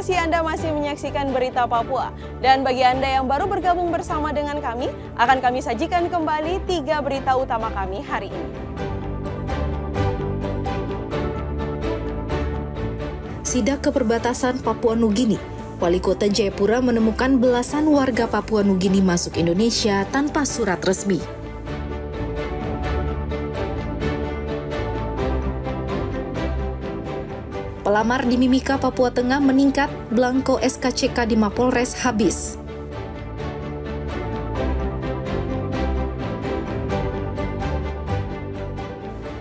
kasih Anda masih menyaksikan Berita Papua. Dan bagi Anda yang baru bergabung bersama dengan kami, akan kami sajikan kembali 3 berita utama kami hari ini. Sidak ke perbatasan Papua Nugini. Wali Kota Jayapura menemukan belasan warga Papua Nugini masuk Indonesia tanpa surat resmi. Pelamar di Mimika, Papua Tengah meningkat, belangko SKCK di Mapolres habis.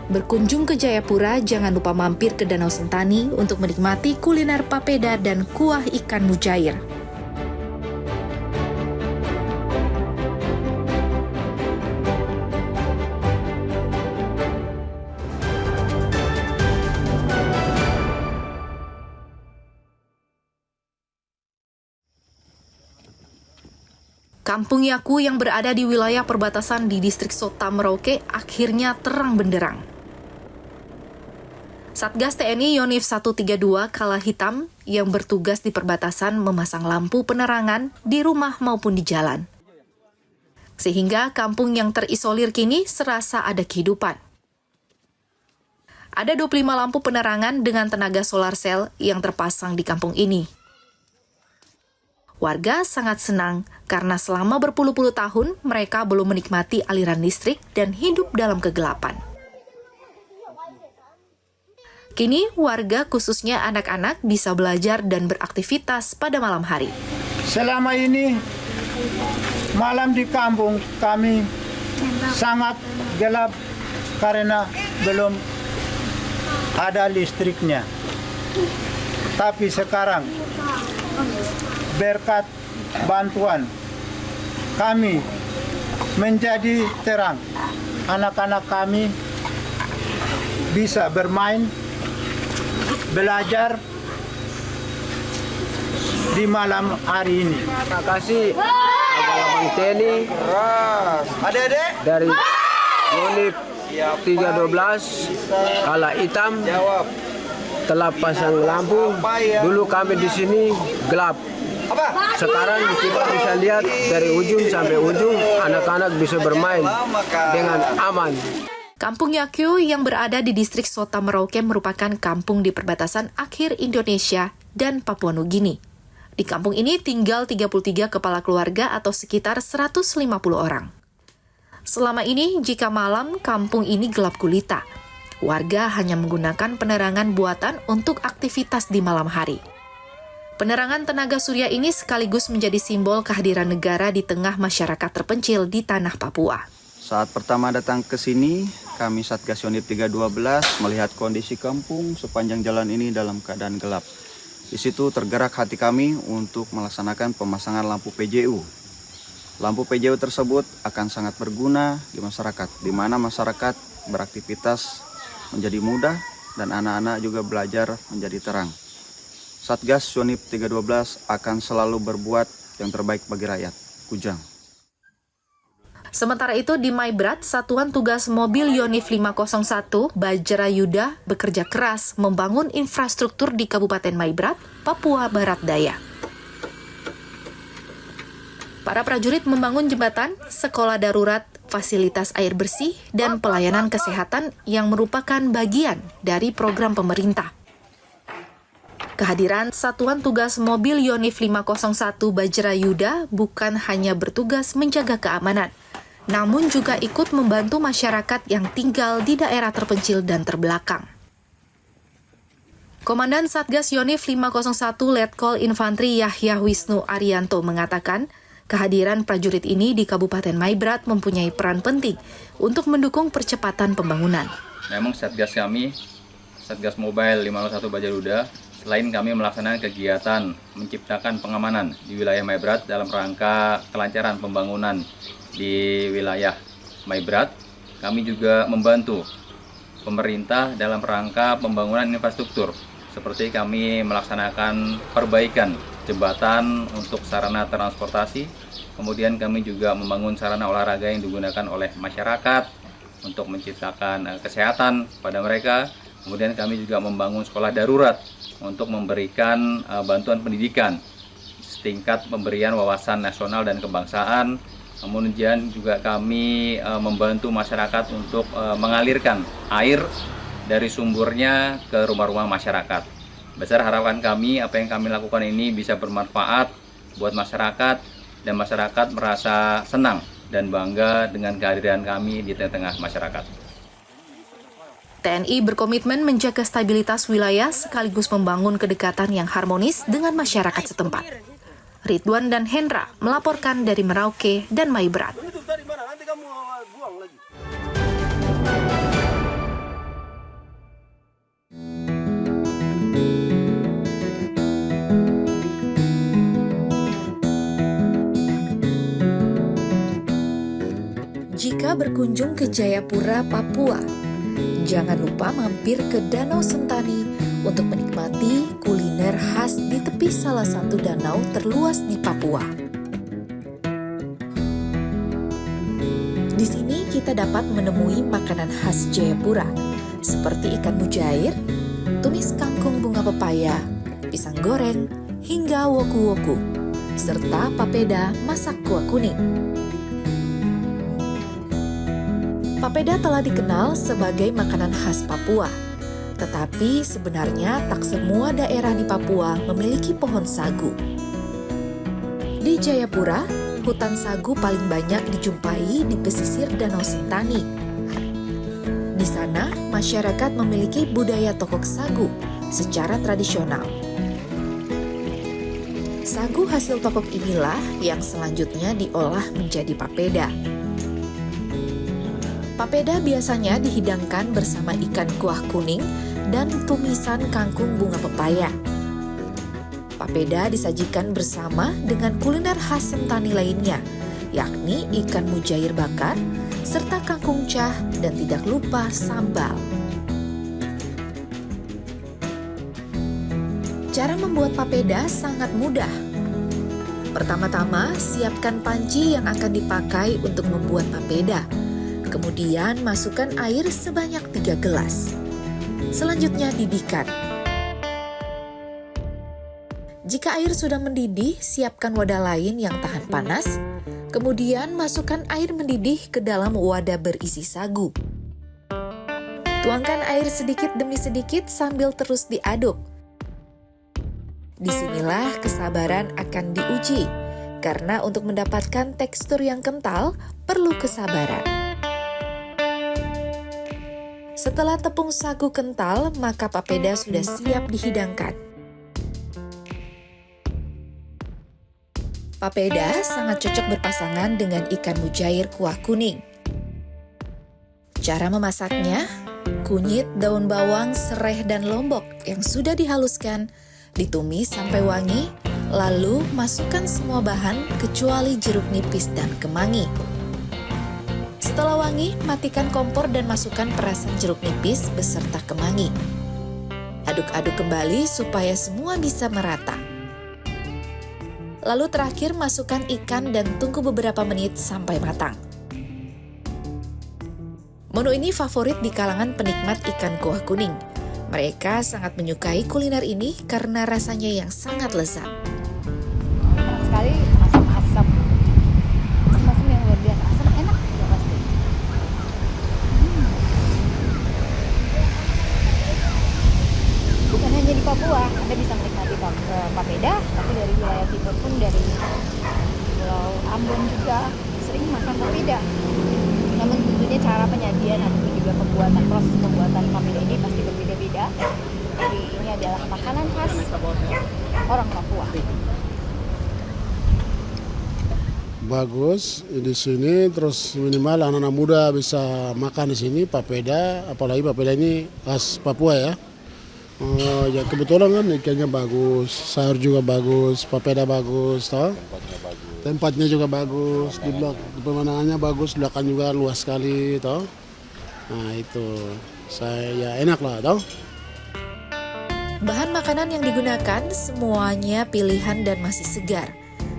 Berkunjung ke Jayapura, jangan lupa mampir ke Danau Sentani untuk menikmati kuliner papeda dan kuah ikan mujair. Kampung Yaku yang berada di wilayah perbatasan di distrik Sota Merauke akhirnya terang benderang. Satgas TNI Yonif 132 Kala Hitam yang bertugas di perbatasan memasang lampu penerangan di rumah maupun di jalan. Sehingga kampung yang terisolir kini serasa ada kehidupan. Ada 25 lampu penerangan dengan tenaga solar cell yang terpasang di kampung ini. Warga sangat senang karena selama berpuluh-puluh tahun mereka belum menikmati aliran listrik dan hidup dalam kegelapan. Kini warga khususnya anak-anak bisa belajar dan beraktivitas pada malam hari. Selama ini malam di kampung kami sangat gelap karena belum ada listriknya. Tapi sekarang berkat bantuan kami menjadi terang. Anak-anak kami bisa bermain, belajar di malam hari ini. Terima kasih Abang TNI dari Yonif 312 Kala Hitam telah pasang lampu. Dulu kami di sini gelap. Sekarang kita bisa lihat dari ujung sampai ujung, anak-anak bisa bermain dengan aman. Kampung Yaku yang berada di distrik Sota Merauke merupakan kampung di perbatasan akhir Indonesia dan Papua Nugini. Di kampung ini tinggal 33 kepala keluarga atau sekitar 150 orang. Selama ini, jika malam, kampung ini gelap gulita. Warga hanya menggunakan penerangan buatan untuk aktivitas di malam hari. Penerangan tenaga surya ini sekaligus menjadi simbol kehadiran negara di tengah masyarakat terpencil di tanah Papua. Saat pertama datang ke sini, kami Satgas Yonif 312 melihat kondisi kampung sepanjang jalan ini dalam keadaan gelap. Di situ tergerak hati kami untuk melaksanakan pemasangan lampu PJU. Lampu PJU tersebut akan sangat berguna di masyarakat, di mana masyarakat beraktivitas menjadi mudah dan anak-anak juga belajar menjadi terang. Satgas Yonif 312 akan selalu berbuat yang terbaik bagi rakyat. Kujang. Sementara itu di Maibrat, Satuan Tugas Mobil Yonif 501 Bajrayuda bekerja keras membangun infrastruktur di Kabupaten Maibrat, Papua Barat Daya. Para prajurit membangun jembatan, sekolah darurat, fasilitas air bersih, dan pelayanan kesehatan yang merupakan bagian dari program pemerintah. Kehadiran Satuan Tugas Mobil Yonif 501 Bajrayuda bukan hanya bertugas menjaga keamanan, namun juga ikut membantu masyarakat yang tinggal di daerah terpencil dan terbelakang. Komandan Satgas Yonif 501 Letkol Infantri Yahya Wisnu Arianto mengatakan, kehadiran prajurit ini di Kabupaten Maibrat mempunyai peran penting untuk mendukung percepatan pembangunan. Memang Satgas kami, Satgas Mobile 501 Bajrayuda, selain kami melaksanakan kegiatan menciptakan pengamanan di wilayah Maibrat dalam rangka kelancaran pembangunan di wilayah Maibrat, kami juga membantu pemerintah dalam rangka pembangunan infrastruktur, seperti kami melaksanakan perbaikan jembatan untuk sarana transportasi, kemudian kami juga membangun sarana olahraga yang digunakan oleh masyarakat untuk menciptakan kesehatan pada mereka. Kemudian kami juga membangun sekolah darurat untuk memberikan bantuan pendidikan setingkat pemberian wawasan nasional dan kebangsaan. Kemudian juga kami membantu masyarakat untuk mengalirkan air dari sumbernya ke rumah-rumah masyarakat. Besar harapan kami apa yang kami lakukan ini bisa bermanfaat buat masyarakat dan masyarakat merasa senang dan bangga dengan kehadiran kami di tengah-tengah masyarakat. TNI berkomitmen menjaga stabilitas wilayah sekaligus membangun kedekatan yang harmonis dengan masyarakat setempat. Ridwan dan Hendra melaporkan dari Merauke dan Maibrat. Jika berkunjung ke Jayapura, Papua, jangan lupa mampir ke Danau Sentani untuk menikmati kuliner khas di tepi salah satu danau terluas di Papua. Di sini kita dapat menemui makanan khas Jayapura, seperti ikan mujair, tumis kangkung bunga pepaya, pisang goreng, hingga woku-woku, serta papeda masak kuah kuning. Papeda telah dikenal sebagai makanan khas Papua. Tetapi sebenarnya tak semua daerah di Papua memiliki pohon sagu. Di Jayapura, hutan sagu paling banyak dijumpai di pesisir Danau Sentani. Di sana, masyarakat memiliki budaya tokok sagu secara tradisional. Sagu hasil tokok inilah yang selanjutnya diolah menjadi papeda. Papeda biasanya dihidangkan bersama ikan kuah kuning dan tumisan kangkung bunga pepaya. Papeda disajikan bersama dengan kuliner khas Sentani lainnya, yakni ikan mujair bakar, serta kangkung cah dan tidak lupa sambal. Cara membuat papeda sangat mudah. Pertama-tama, siapkan panci yang akan dipakai untuk membuat papeda. Kemudian masukkan air sebanyak 3 gelas. Selanjutnya didihkan. Jika air sudah mendidih, siapkan wadah lain yang tahan panas. Kemudian masukkan air mendidih ke dalam wadah berisi sagu. Tuangkan air sedikit demi sedikit sambil terus diaduk. Disinilah kesabaran akan diuji, karena untuk mendapatkan tekstur yang kental perlu kesabaran. Setelah tepung sagu kental, maka papeda sudah siap dihidangkan. Papeda sangat cocok berpasangan dengan ikan mujair kuah kuning. Cara memasaknya, kunyit, daun bawang, serai, dan lombok yang sudah dihaluskan, ditumis sampai wangi, lalu masukkan semua bahan kecuali jeruk nipis dan kemangi. Setelah wangi, matikan kompor dan masukkan perasan jeruk nipis beserta kemangi. Aduk-aduk kembali supaya semua bisa merata. Lalu terakhir masukkan ikan dan tunggu beberapa menit sampai matang. Menu ini favorit di kalangan penikmat ikan kuah kuning. Mereka sangat menyukai kuliner ini karena rasanya yang sangat lezat. Enak sekali, asam-asam. Asam-asam yang luar biasa. Asam enak juga pasti. Bukan hanya di Papua, Anda bisa menikmati papeda, tapi dari wilayah timur pun, dari Pulau Ambon juga sering makan papeda. Namun tentunya cara penyajian ataupun juga proses pembuatan papeda ini pasti berbeda-beda. Jadi ini adalah makanan khas orang Papua. Bagus di sini, terus minimal anak-anak muda bisa makan di sini papeda, apalagi papeda ini khas Papua ya. Ya kebetulan kan ikannya bagus, sayur juga bagus, papeda bagus, toh. Tempatnya juga bagus, di belakang pemandangannya bagus, belakang juga luas sekali, toh. Nah itu, saya enak lah, toh. Bahan makanan yang digunakan semuanya pilihan dan masih segar,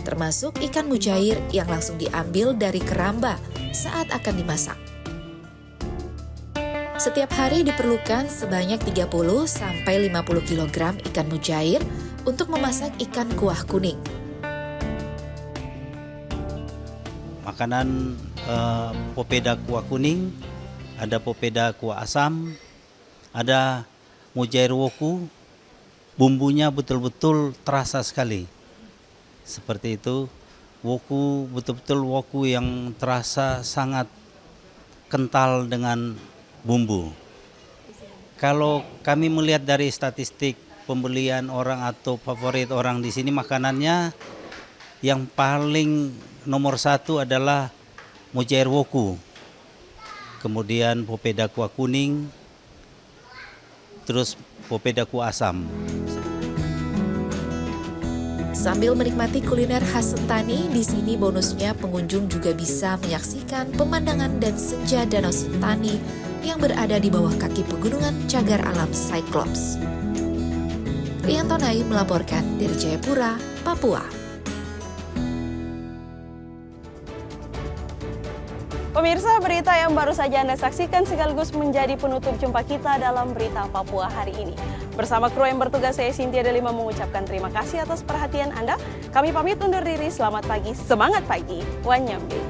termasuk ikan mujair yang langsung diambil dari keramba saat akan dimasak. Setiap hari diperlukan sebanyak 30 sampai 50 kg ikan mujair untuk memasak ikan kuah kuning. Makanan popeda kuah kuning, ada popeda kuah asam, ada mujair woku, bumbunya betul-betul terasa sekali. Seperti itu, woku betul-betul woku yang terasa sangat kental dengan bumbu. Kalau kami melihat dari statistik pembelian orang atau favorit orang di sini, makanannya yang paling nomor 1 adalah mujair woku, kemudian popeda kuah kuning, terus popeda kuah asam. Sambil menikmati kuliner khas Sentani, di sini bonusnya pengunjung juga bisa menyaksikan pemandangan dan senja Danau Sentani yang berada di bawah kaki pegunungan cagar alam Cyclops. Rianto Nai melaporkan dari Jayapura, Papua. Pemirsa, berita yang baru saja Anda saksikan sekaligus menjadi penutup jumpa kita dalam Berita Papua hari ini. Bersama kru yang bertugas, saya Cynthia Delima mengucapkan terima kasih atas perhatian Anda. Kami pamit undur diri, selamat pagi, semangat pagi, Wanyambe.